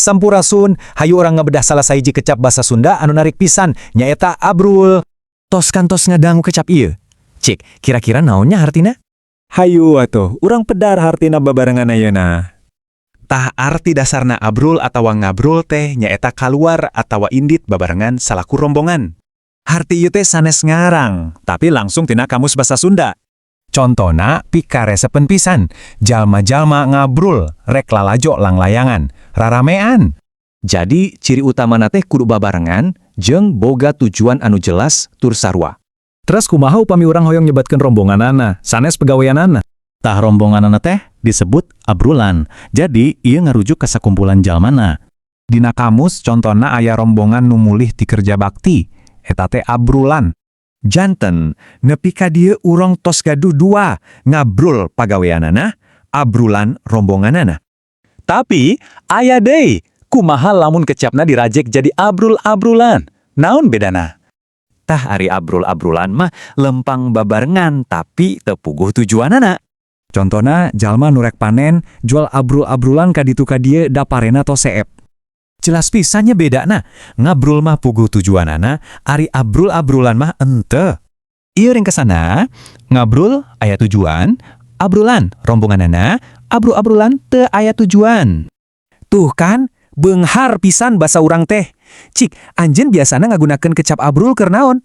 Sampurasun, hayu orang ngebedah salah sahiji kecap bahasa Sunda anu narik pisan, nyaeta abrul. Tos kantos ngadangu kecap ieu. Cik, kira-kira naonnya hartina? Hayu atuh, urang pedar hartina babarengan ayeuna. Tah arti dasarna abrul atawa ngabrul teh nyaeta kaluar atawa indit babarengan salaku rombongan. Harti ieu teh sanes ngarang, tapi langsung tina kamus bahasa Sunda. Contona pikaresepen pisan, jalma-jalma ngabrul, rek lalajo langlayangan, raramean. Jadi, ciri utamana teh kudu babarengan, jeung boga tujuan anu jelas tur sarua. Terus kumaha upami urang hoyong nyebatkeun rombonganana, sanes pegaweanana. Tah rombonganana teh disebut abrulan. Jadi, ieu ngarujuk ka sakumpulan jalmana. Dina kamus contona aya rombongan nu mulih ti kerja bakti, eta teh abrulan. Janten, nepi ka dieu urang tos gaduh dua, ngabrul pagaweanana, abrulan rombonganana. Tapi, aya deui, kumaha lamun kecapna dirajek jadi abrul-abrulan. Naon bedana? Tah ari abrul-abrulan mah lempang babarengan tapi teu puguh tujuanana. Contona jalma nu rek panen jual abrul-abrulan ka ditu ka dieu da parena tos seep. Jelas pisannya bedana, ngabrul mah puguh tujuanana, ari abrul-abrulan mah ente. Ieu ring kesana, ngabrul aya tujuan, abrulan rombonganana, abrul-abrulan teu aya tujuan. Tuh kan, beunghar pisan basa urang teh. Cik, anjeun biasana ngagunakeun kecap abrul keur naon?